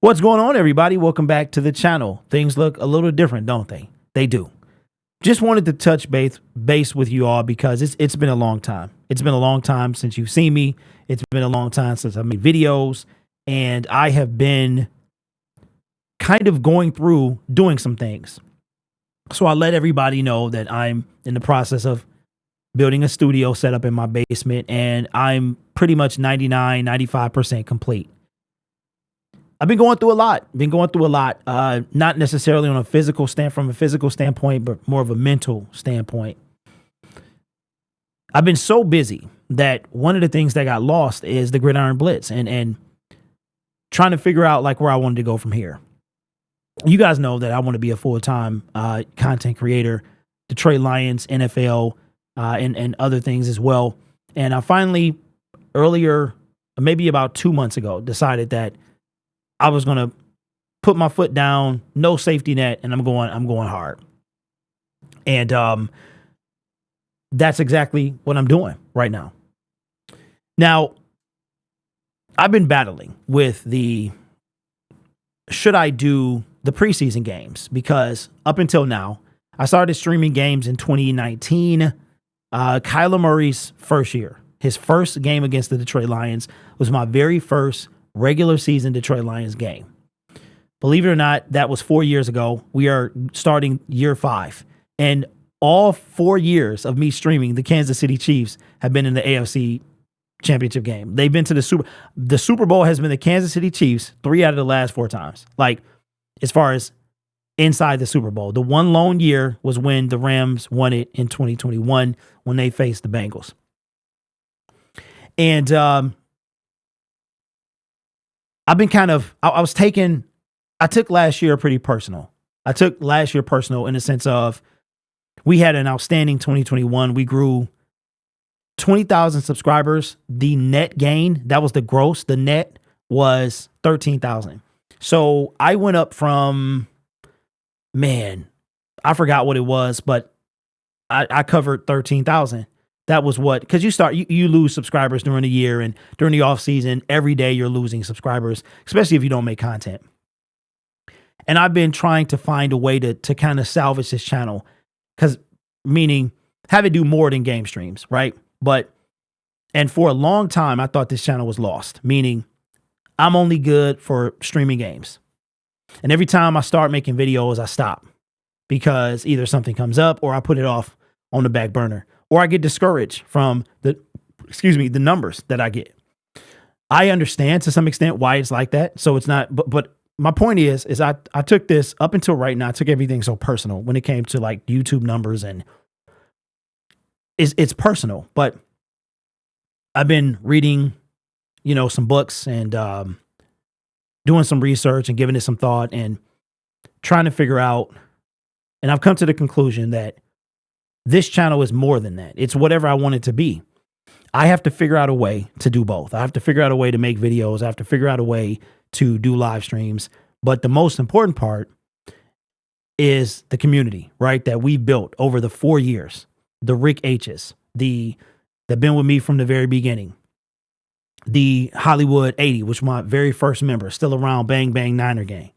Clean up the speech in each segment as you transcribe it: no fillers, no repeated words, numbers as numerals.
What's going on, everybody? Welcome back to the channel. Things look a little different, don't they? They do. Just wanted to touch base with you all because it's been a long time. It's been a long time since you've seen me. It's been a long time since I've made videos, and I have been kind of going through doing some things. So I let everybody know that I'm in the process of building a studio set up in my basement, and I'm pretty much 95% complete. I've been going through a lot. Not necessarily on a physical standpoint, but more of a mental standpoint. I've been so busy that one of the things that got lost is the Gridiron Blitz and trying to figure out like where I wanted to go from here. You guys know that I want to be a full-time content creator, Detroit Lions, NFL, and other things as well. And I finally, earlier, maybe about 2 months ago, decided that I was going to put my foot down, no safety net, and I'm going hard. And that's exactly what I'm doing right now. Now, I've been battling with should I do the preseason games? Because up until now, I started streaming games in 2019. Kyler Murray's first year, his first game against the Detroit Lions was my very first regular season Detroit Lions game. Believe it or not, that was 4 years ago. We are starting year 5. And all 4 years of me streaming, the Kansas City Chiefs have been in the AFC Championship game. They've been to the Super Bowl has been the Kansas City Chiefs 3 out of the last 4 times. Like, as far as inside the Super Bowl. The one lone year was when the Rams won it in 2021 when they faced the Bengals. And I've been I took last year pretty personal. I took last year personal in the sense of we had an outstanding 2021. We grew 20,000 subscribers. The net gain, that was the gross. The net was 13,000. So I went up from, I forgot what it was, but I covered 13,000. That was what, because you lose subscribers during the year, and during the off season, every day you're losing subscribers, especially if you don't make content. And I've been trying to find a way to kind of salvage this channel, meaning have it do more than game streams, right? And for a long time, I thought this channel was lost, meaning I'm only good for streaming games. And every time I start making videos, I stop because either something comes up or I put it off on the back burner. Or I get discouraged from the numbers that I get. I understand to some extent why it's like that. So it's not, but my point is I took this up until right now. I took everything so personal when it came to like YouTube numbers, and it's personal. But I've been reading, some books and doing some research and giving it some thought and trying to figure out. And I've come to the conclusion that this channel is more than that. It's whatever I want it to be. I have to figure out a way to do both. I have to figure out a way to make videos. I have to figure out a way to do live streams. But the most important part is the community, right? That we built over the 4 years. The Rick H's, that been with me from the very beginning. The Hollywood 80, which was my very first member, still around, Bang Bang Niner Gang.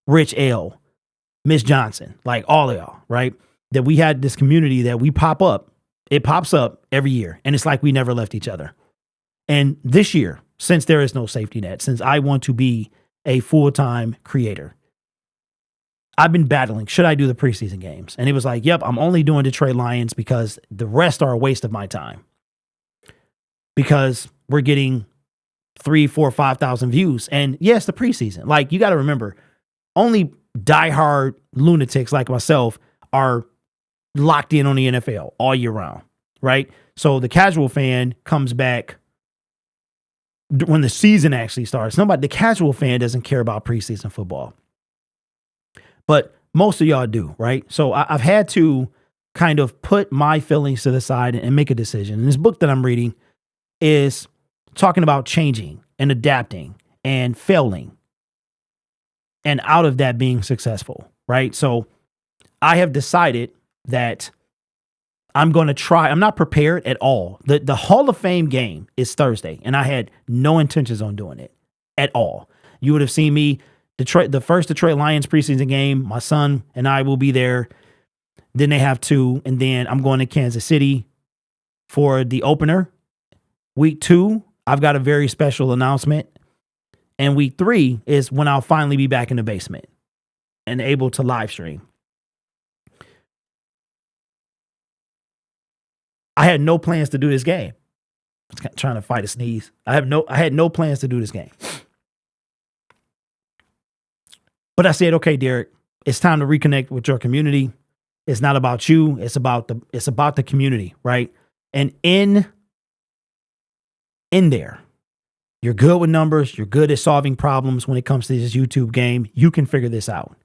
Rich L, Miss Johnson, like all of y'all, right? That we had this community that we pop up. It pops up every year. And it's like we never left each other. And this year, since there is no safety net, since I want to be a full-time creator, I've been battling. Should I do the preseason games? And it was like, yep, I'm only doing Detroit Lions because the rest are a waste of my time. Because we're getting 3, 4, 5,000 views. And yes, the preseason. Like, you got to remember, only diehard lunatics like myself are locked in on the NFL all year round, right? So the casual fan comes back when the season actually starts. The casual fan doesn't care about preseason football, but most of y'all do, right? So I've had to kind of put my feelings to the side and make a decision. And this book that I'm reading is talking about changing and adapting and failing, and out of that being successful, right? So I have decided that I'm going to try. I'm not prepared at all. The Hall of Fame game is Thursday, and I had no intentions on doing it at all. You would have seen me the first Detroit Lions preseason game, my son and I will be there. Then they have 2, and then I'm going to Kansas City for the opener. Week 2, I've got a very special announcement. And week 3 is when I'll finally be back in the basement and able to live stream. I had no plans to do this game. I was trying to fight a sneeze. I had no plans to do this game. But I said, okay, Derek, it's time to reconnect with your community. It's not about you. It's about the community, right? And in there, you're good with numbers. You're good at solving problems when it comes to this YouTube game. You can figure this out.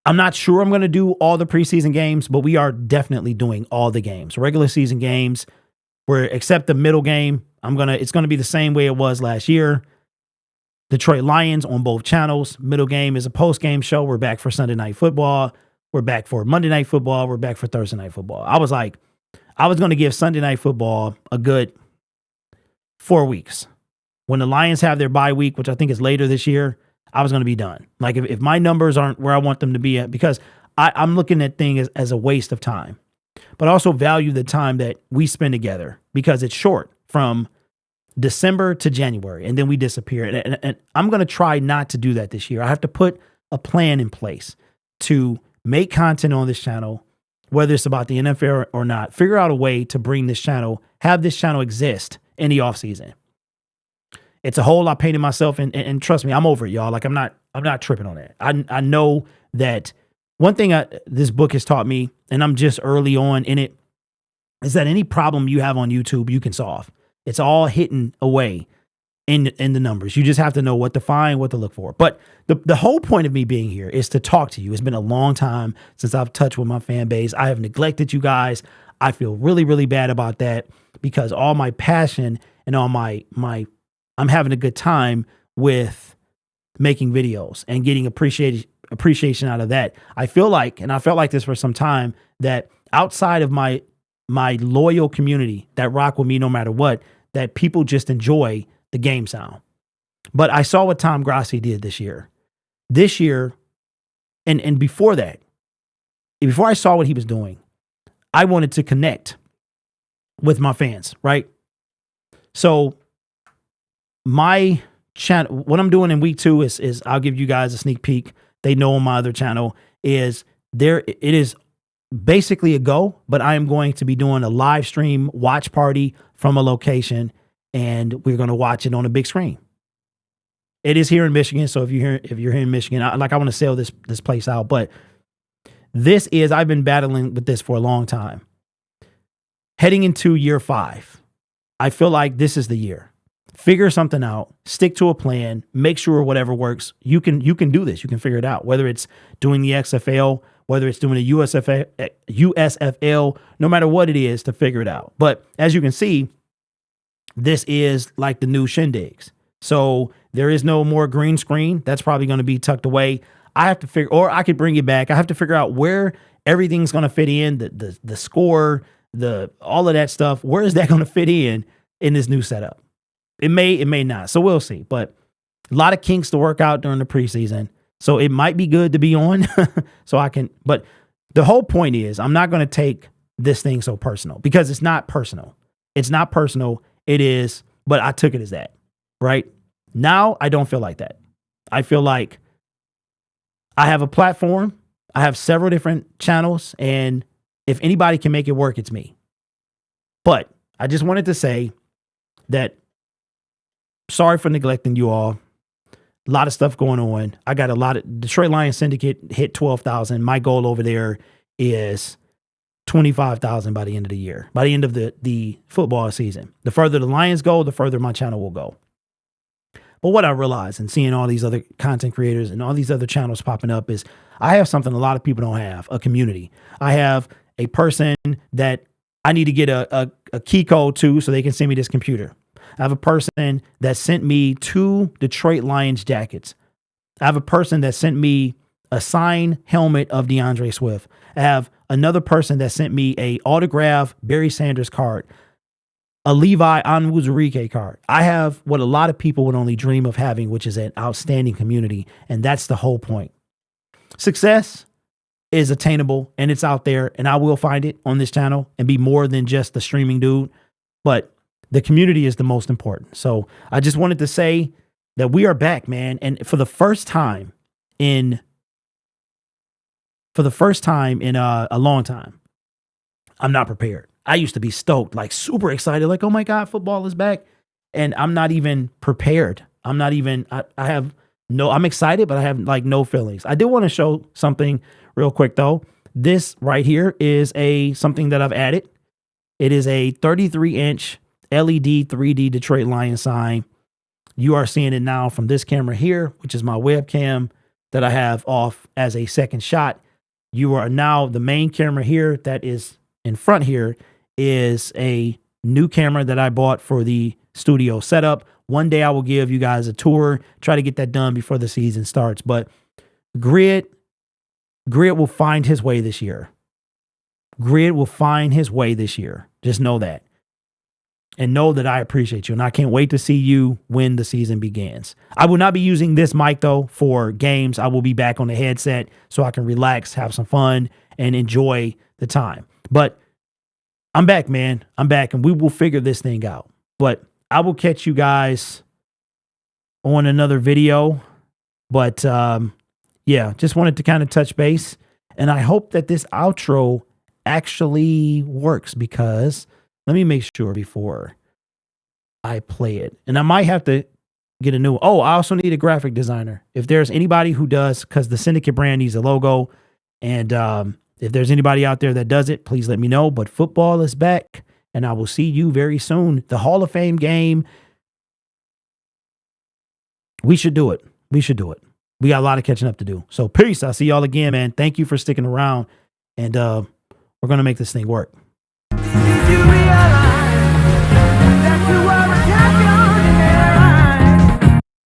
I'm not sure I'm going to do all the preseason games, but we are definitely doing all the games. Regular season games, where except the middle game, it's going to be the same way it was last year. Detroit Lions on both channels. Middle game is a post-game show. We're back for Sunday Night Football. We're back for Monday Night Football. We're back for Thursday Night Football. I was going to give Sunday Night Football a good 4 weeks. When the Lions have their bye week, which I think is later this year, I was going to be done. Like if my numbers aren't where I want them to be at, because I'm looking at things as a waste of time, but I also value the time that we spend together because it's short from December to January, and then we disappear. And I'm going to try not to do that this year. I have to put a plan in place to make content on this channel, whether it's about the NFL or not, figure out a way to bring this channel, have this channel exist in the off season. It's a hole I painted myself, and trust me, I'm over it, y'all. Like I'm not tripping on that. I know that one thing this book has taught me, and I'm just early on in it, is that any problem you have on YouTube, you can solve. It's all hidden away in the numbers. You just have to know what to find, what to look for. But the whole point of me being here is to talk to you. It's been a long time since I've touched with my fan base. I have neglected you guys. I feel really, really bad about that because all my passion and all my I'm having a good time with making videos and getting appreciation out of that. I feel like, and I felt like this for some time, that outside of my loyal community that rock with me no matter what, that people just enjoy the game sound. But I saw what Tom Grassi did this year. And before that, before I saw what he was doing, I wanted to connect with my fans, right? So my channel, what I'm doing in week 2 is I'll give you guys a sneak peek. They know on my other channel it is basically a go, but I am going to be doing a live stream watch party from a location, and we're going to watch it on a big screen. It is here in Michigan, so if you're here in Michigan, I want to sell this place out, but I've been battling with this for a long time. Heading into year 5, I feel like this is the year. Figure something out, stick to a plan, make sure whatever works. You can do this. You can figure it out, whether it's doing the XFL, whether it's doing a USFL, no matter what it is, to figure it out. But as you can see, this is like the new shindigs. So there is no more green screen. That's probably going to be tucked away. I have to figure, or I could bring it back. I have to figure out where everything's going to fit in, the score, all of that stuff. Where is that going to fit in this new setup? It may not. So we'll see. But a lot of kinks to work out during the preseason. So it might be good to be on so I can, but the whole point is I'm not going to take this thing so personal because it's not personal. It's not personal. It is, but I took it as that, right? Now I don't feel like that. I feel like I have a platform. I have several different channels, and if anybody can make it work, it's me. But I just wanted to say that sorry for neglecting you all. A lot of stuff going on. I got a lot of Detroit Lions Syndicate hit 12,000. My goal over there is 25,000 by the end of the year, by the end of the football season. The further the Lions go, the further my channel will go. But what I realize and seeing all these other content creators and all these other channels popping up is I have something a lot of people don't have, a community. I have a person that I need to get a key code to so they can send me this computer. I have a person that sent me 2 Detroit Lions jackets. I have a person that sent me a signed helmet of DeAndre Swift. I have another person that sent me a autographed Barry Sanders card. a Levi Onwuzurike card. I have what a lot of people would only dream of having, which is an outstanding community. And that's the whole point. Success is attainable and it's out there, and I will find it on this channel and be more than just the streaming dude. But the community is the most important. So I just wanted to say that we are back, man. And for the first time in a long time, I'm not prepared. I used to be stoked, like super excited, like, oh my God, football is back. And I'm not even prepared. I'm excited, but I have like no feelings. I did want to show something real quick though. This right here is something that I've added. It is a 33-inch LED 3D Detroit Lions sign. You are seeing it now from this camera here, which is my webcam that I have off as a second shot. You are now the main camera here that is in front here is a new camera that I bought for the studio setup. One day I will give you guys a tour, try to get that done before the season starts. But Grid will find his way this year. Grid will find his way this year. Just know that. And know that I appreciate you. And I can't wait to see you when the season begins. I will not be using this mic, though, for games. I will be back on the headset so I can relax, have some fun, and enjoy the time. But I'm back, man. I'm back, and we will figure this thing out. But I will catch you guys on another video. But, yeah, just wanted to kind of touch base. And I hope that this outro actually works, because let me make sure before I play it. And I might have to get a new one. Oh, I also need a graphic designer. If there's anybody who does, because the Syndicate brand needs a logo. And if there's anybody out there that does it, please let me know. But football is back, and I will see you very soon. The Hall of Fame game. We should do it. We should do it. We got a lot of catching up to do. So peace. I'll see y'all again, man. Thank you for sticking around. And we're going to make this thing work. Did you realize